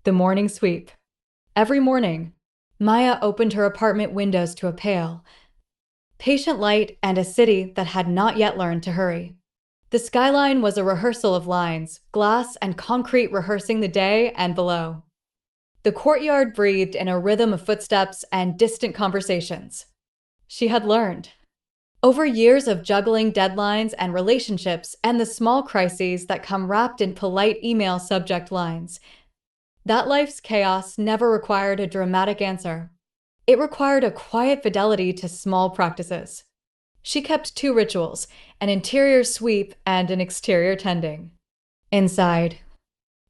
The morning sweep. Every morning, Maya opened her apartment windows to a pale, patient light and a city that had not yet learned to hurry. The skyline was a rehearsal of lines, glass and concrete rehearsing the day and below. The courtyard breathed in a rhythm of footsteps and distant conversations. She had learned. Over years of juggling deadlines and relationships and the small crises that come wrapped in polite email subject lines, that life's chaos never required a dramatic answer. It required a quiet fidelity to small practices. She kept two rituals, an interior sweep and an exterior tending. Inside,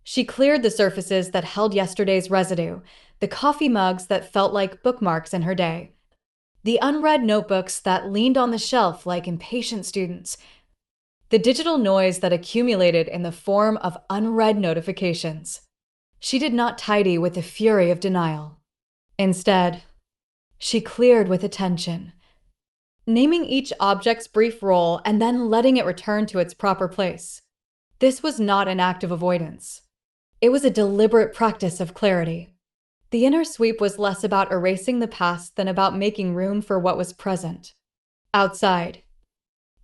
she cleared the surfaces that held yesterday's residue, the coffee mugs that felt like bookmarks in her day, the unread notebooks that leaned on the shelf like impatient students, the digital noise that accumulated in the form of unread notifications. She did not tidy with the fury of denial. Instead, she cleared with attention, naming each object's brief role and then letting it return to its proper place. This was not an act of avoidance. It was a deliberate practice of clarity. The inner sweep was less about erasing the past than about making room for what was present. Outside,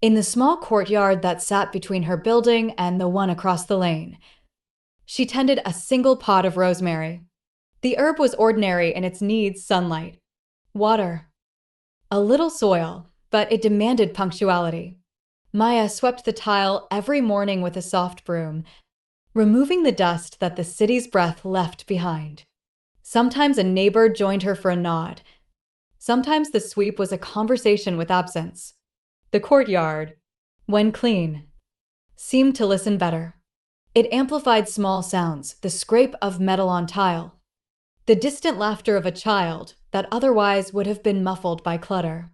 in the small courtyard that sat between her building and the one across the lane, she tended a single pot of rosemary. The herb was ordinary in its needs: sunlight, water, a little soil, but it demanded punctuality. Maya swept the tile every morning with a soft broom, removing the dust that the city's breath left behind. Sometimes a neighbor joined her for a nod. Sometimes the sweep was a conversation with absence. The courtyard, when clean, seemed to listen better. It amplified small sounds, the scrape of metal on tile, the distant laughter of a child that otherwise would have been muffled by clutter.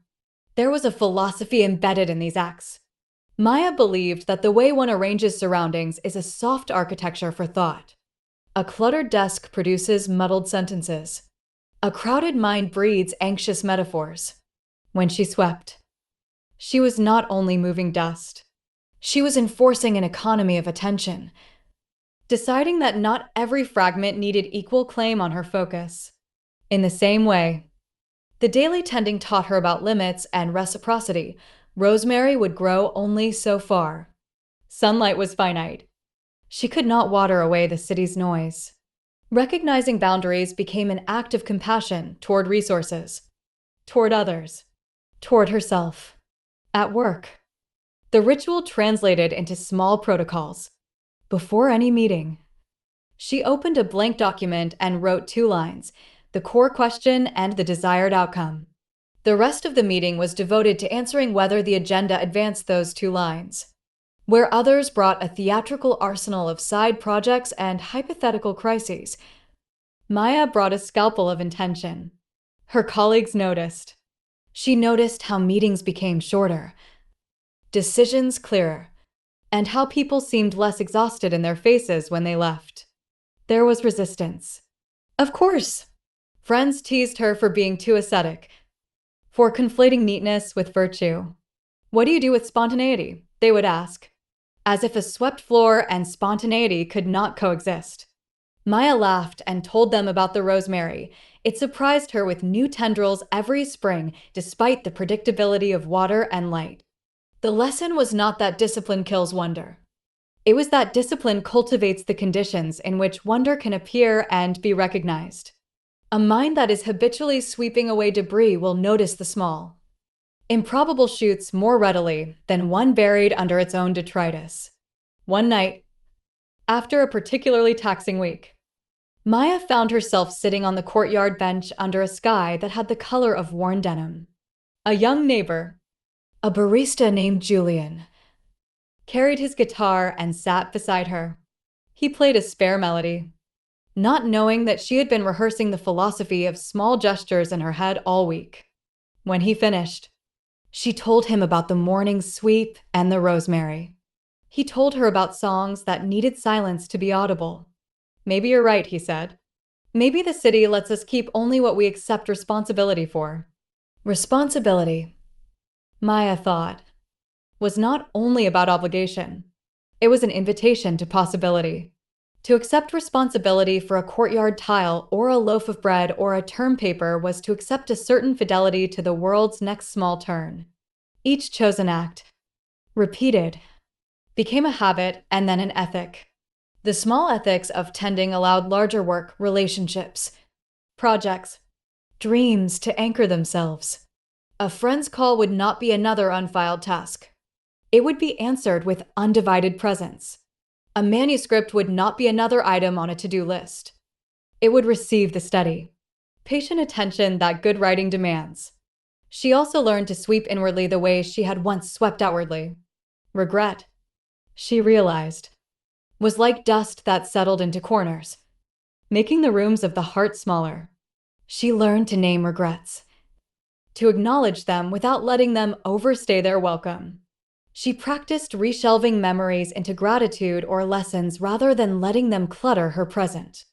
There was a philosophy embedded in these acts. Maya believed that the way one arranges surroundings is a soft architecture for thought. A cluttered desk produces muddled sentences. A crowded mind breeds anxious metaphors. When she swept, she was not only moving dust. She was enforcing an economy of attention, deciding that not every fragment needed equal claim on her focus. In the same way, the daily tending taught her about limits and reciprocity. Rosemary would grow only so far. Sunlight was finite. She could not water away the city's noise. Recognizing boundaries became an act of compassion toward resources, toward others, toward herself. At work, the ritual translated into small protocols. Before any meeting, she opened a blank document and wrote two lines: the core question and the desired outcome. The rest of the meeting was devoted to answering whether the agenda advanced those two lines. Where others brought a theatrical arsenal of side projects and hypothetical crises, Maya brought a scalpel of intention. Her colleagues noticed. She noticed how meetings became shorter, decisions clearer, and how people seemed less exhausted in their faces when they left. There was resistance. Of course, friends teased her for being too ascetic, for conflating neatness with virtue. "What do you do with spontaneity?" they would ask, as if a swept floor and spontaneity could not coexist. Maya laughed and told them about the rosemary. It surprised her with new tendrils every spring, despite the predictability of water and light. The lesson was not that discipline kills wonder. It was that discipline cultivates the conditions in which wonder can appear and be recognized. A mind that is habitually sweeping away debris will notice the small, improbable shoots more readily than one buried under its own detritus. One night, after a particularly taxing week, Maya found herself sitting on the courtyard bench under a sky that had the color of worn denim. A young neighbor, a barista named Julian, carried his guitar and sat beside her. He played a spare melody, not knowing that she had been rehearsing the philosophy of small gestures in her head all week. When he finished, she told him about the morning sweep and the rosemary. He told her about songs that needed silence to be audible. "Maybe you're right," he said. "Maybe the city lets us keep only what we accept responsibility for." Responsibility, Maya thought, was not only about obligation. It was an invitation to possibility. To accept responsibility for a courtyard tile or a loaf of bread or a term paper was to accept a certain fidelity to the world's next small turn. Each chosen act, repeated, became a habit and then an ethic. The small ethics of tending allowed larger work, relationships, projects, dreams to anchor themselves. A friend's call would not be another unfiled task. It would be answered with undivided presence. A manuscript would not be another item on a to-do list. It would receive the steady, patient attention that good writing demands. She also learned to sweep inwardly the way she had once swept outwardly. Regret, she realized, was like dust that settled into corners, making the rooms of the heart smaller. She learned to name regrets, to acknowledge them without letting them overstay their welcome. She practiced reshelving memories into gratitude or lessons rather than letting them clutter her present.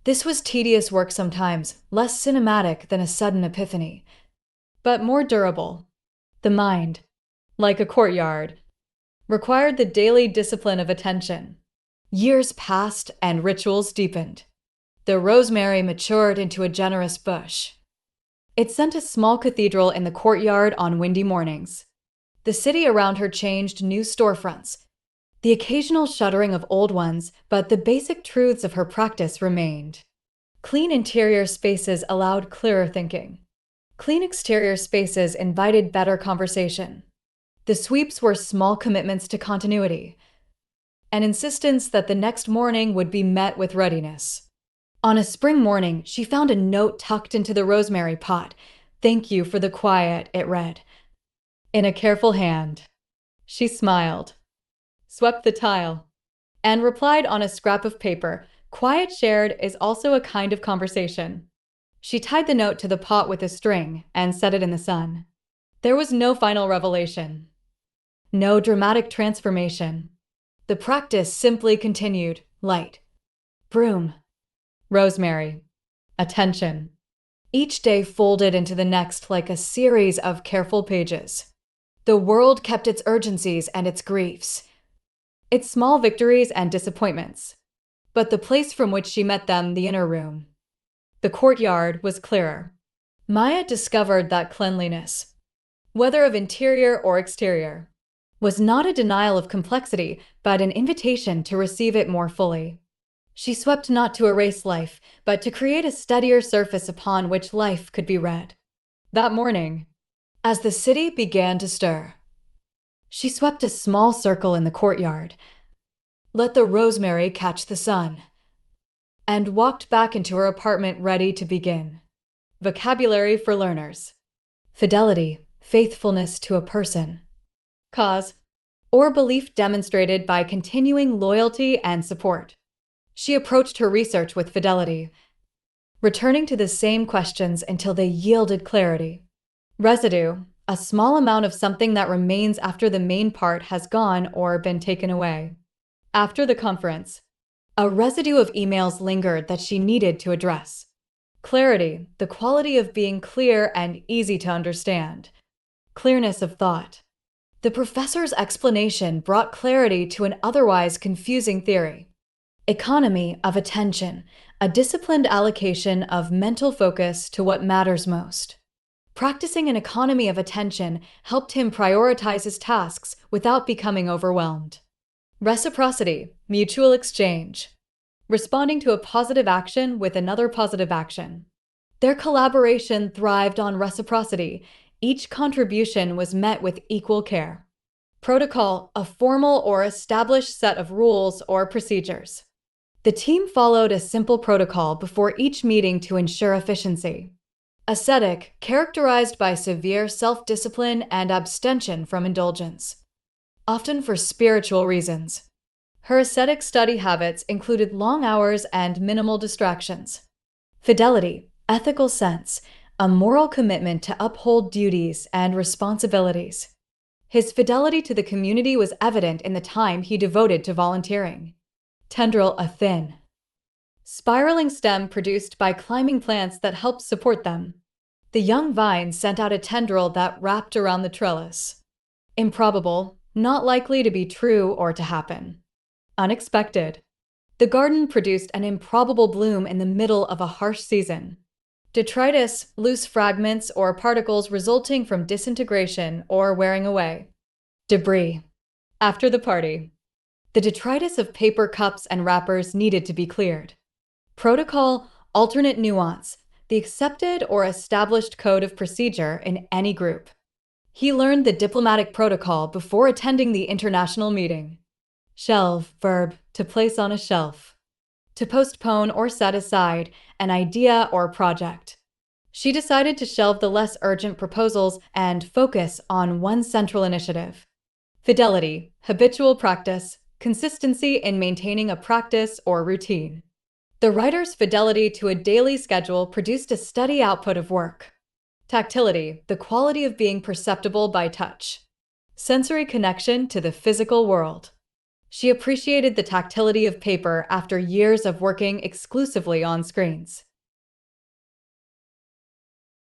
This was tedious work sometimes, less cinematic than a sudden epiphany, but more durable. The mind, like a courtyard, required the daily discipline of attention. Years passed and rituals deepened. The rosemary matured into a generous bush. It sent a small cathedral in the courtyard on windy mornings. The city around her changed new storefronts, the occasional shuttering of old ones, but the basic truths of her practice remained. Clean interior spaces allowed clearer thinking. Clean exterior spaces invited better conversation. The sweeps were small commitments to continuity, an insistence that the next morning would be met with readiness. On a spring morning, she found a note tucked into the rosemary pot. "Thank you for the quiet," it read. In a careful hand. She smiled, swept the tile, and replied on a scrap of paper, "Quiet shared is also a kind of conversation." She tied the note to the pot with a string and set it in the sun. There was no final revelation, no dramatic transformation. The practice simply continued: light, broom, rosemary, attention. Each day folded into the next like a series of careful pages. The world kept its urgencies and its griefs, its small victories and disappointments. But the place from which she met them, the inner room, the courtyard, was clearer. Maya discovered that cleanliness, whether of interior or exterior, was not a denial of complexity, but an invitation to receive it more fully. She swept not to erase life, but to create a steadier surface upon which life could be read. That morning, as the city began to stir, she swept a small circle in the courtyard, let the rosemary catch the sun, and walked back into her apartment ready to begin. Vocabulary for learners: fidelity, faithfulness to a person, cause, or belief demonstrated by continuing loyalty and support. She approached her research with fidelity, returning to the same questions until they yielded clarity. Residue, a small amount of something that remains after the main part has gone or been taken away. After the conference, a residue of emails lingered that she needed to address. Clarity, the quality of being clear and easy to understand. Clearness of thought. The professor's explanation brought clarity to an otherwise confusing theory. Economy of attention, a disciplined allocation of mental focus to what matters most. Practicing an economy of attention helped him prioritize his tasks without becoming overwhelmed. Reciprocity, mutual exchange. Responding to a positive action with another positive action. Their collaboration thrived on reciprocity. Each contribution was met with equal care. Protocol, a formal or established set of rules or procedures. The team followed a simple protocol before each meeting to ensure efficiency. Ascetic, characterized by severe self-discipline and abstention from indulgence, often for spiritual reasons. Her ascetic study habits included long hours and minimal distractions. Fidelity, ethical sense, a moral commitment to uphold duties and responsibilities. His fidelity to the community was evident in the time he devoted to volunteering. Tendril, a thin, spiraling stem produced by climbing plants that helped support them. The young vine sent out a tendril that wrapped around the trellis. Improbable, not likely to be true or to happen. Unexpected. The garden produced an improbable bloom in the middle of a harsh season. Detritus, loose fragments or particles resulting from disintegration or wearing away. Debris. After the party. The detritus of paper cups and wrappers needed to be cleared. Protocol, alternate nuance, the accepted or established code of procedure in any group. He learned the diplomatic protocol before attending the international meeting. Shelve, verb, to place on a shelf. To postpone or set aside an idea or project. She decided to shelve the less urgent proposals and focus on one central initiative. Fidelity, habitual practice, consistency in maintaining a practice or routine. The writer's fidelity to a daily schedule produced a steady output of work. Tactility, the quality of being perceptible by touch. Sensory connection to the physical world. She appreciated the tactility of paper after years of working exclusively on screens.